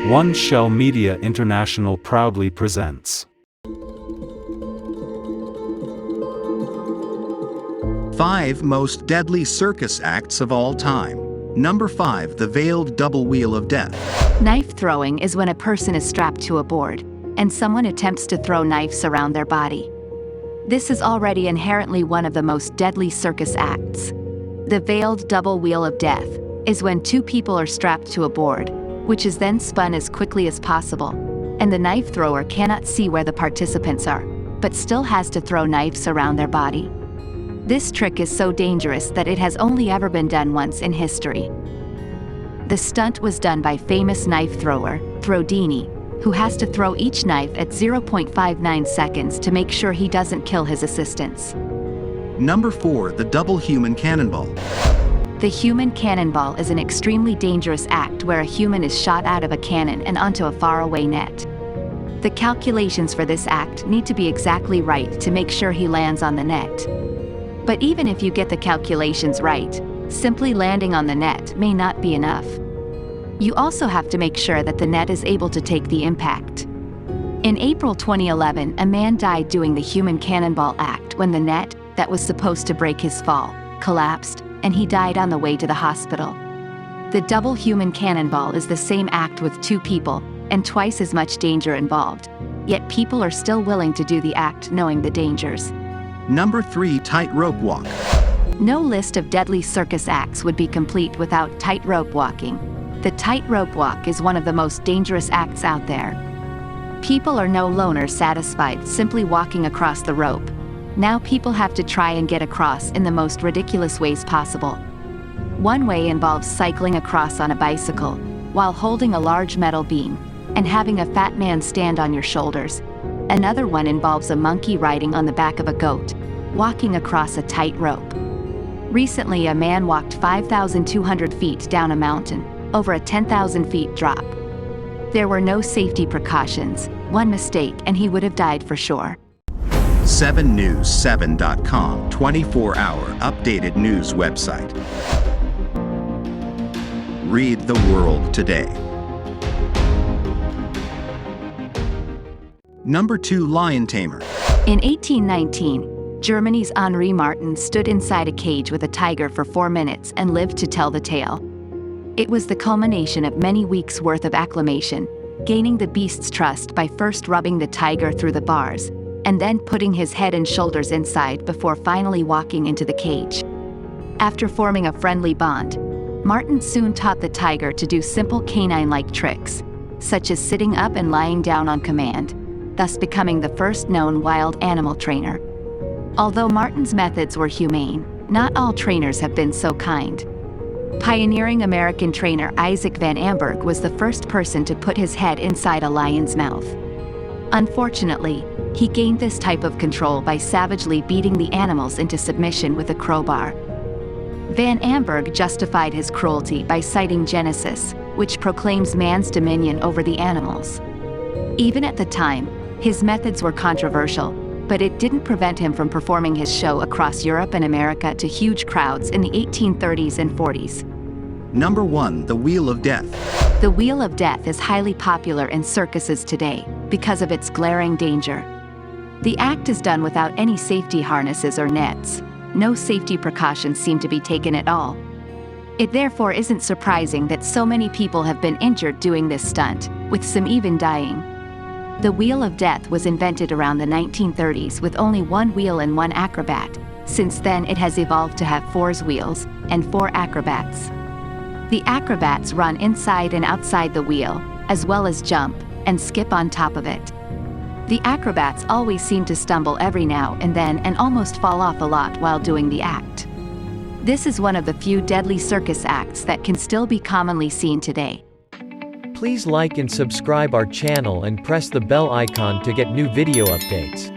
Oneshell Media International proudly presents 5 Most Deadly Circus Acts of All Time. Number 5. The Veiled Double Wheel of Death. Knife throwing is when a person is strapped to a board, and someone attempts to throw knives around their body. This is already inherently one of the most deadly circus acts. The veiled double wheel of death is when 2 people are strapped to a board, which is then spun as quickly as possible, and the knife thrower cannot see where the participants are, but still has to throw knives around their body. This trick is so dangerous that it has only ever been done once in history. The stunt was done by famous knife thrower, Throwdini, who has to throw each knife at 0.59 seconds to make sure he doesn't kill his assistants. Number 4. The Double Human Cannonball. The human cannonball is an extremely dangerous act where a human is shot out of a cannon and onto a faraway net. The calculations for this act need to be exactly right to make sure he lands on the net. But even if you get the calculations right, simply landing on the net may not be enough. You also have to make sure that the net is able to take the impact. In April 2011, a man died doing the human cannonball act when the net, that was supposed to break his fall, collapsed, and he died on the way to the hospital. The double human cannonball is the same act with 2 people, and twice as much danger involved. Yet people are still willing to do the act knowing the dangers. Number 3. Tightrope walk. No list of deadly circus acts would be complete without tightrope walking. The tightrope walk is one of the most dangerous acts out there. People are no longer satisfied simply walking across the rope. Now people have to try and get across in the most ridiculous ways possible. One way involves cycling across on a bicycle, while holding a large metal beam, and having a fat man stand on your shoulders. Another one involves a monkey riding on the back of a goat, walking across a tight rope. Recently, a man walked 5,200 feet down a mountain, over a 10,000 feet drop. There were no safety precautions. One mistake and he would have died for sure. 7news7.com 24-hour updated news website. Read the world today. Number 2. Lion Tamer. In 1819, Germany's Henri Martin stood inside a cage with a tiger for 4 minutes and lived to tell the tale. It was the culmination of many weeks' worth of acclimation, gaining the beast's trust by first rubbing the tiger through the bars, and then putting his head and shoulders inside before finally walking into the cage. After forming a friendly bond, Martin soon taught the tiger to do simple canine-like tricks, such as sitting up and lying down on command, thus becoming the first known wild animal trainer. Although Martin's methods were humane, not all trainers have been so kind. Pioneering American trainer Isaac Van Amberg was the first person to put his head inside a lion's mouth. Unfortunately, he gained this type of control by savagely beating the animals into submission with a crowbar. Van Amberg justified his cruelty by citing Genesis, which proclaims man's dominion over the animals. Even at the time, his methods were controversial, but it didn't prevent him from performing his show across Europe and America to huge crowds in the 1830s and 40s. Number 1. The Wheel of Death. The Wheel of Death is highly popular in circuses today because of its glaring danger. The act is done without any safety harnesses or nets. No safety precautions seem to be taken at all. It therefore isn't surprising that so many people have been injured doing this stunt, with some even dying. The Wheel of Death was invented around the 1930s with only 1 wheel and 1 acrobat. Since then it has evolved to have 4 wheels and 4 acrobats. The acrobats run inside and outside the wheel, as well as jump and skip on top of it. The acrobats always seem to stumble every now and then and almost fall off a lot while doing the act. This is one of the few deadly circus acts that can still be commonly seen today. Please like and subscribe our channel and press the bell icon to get new video updates.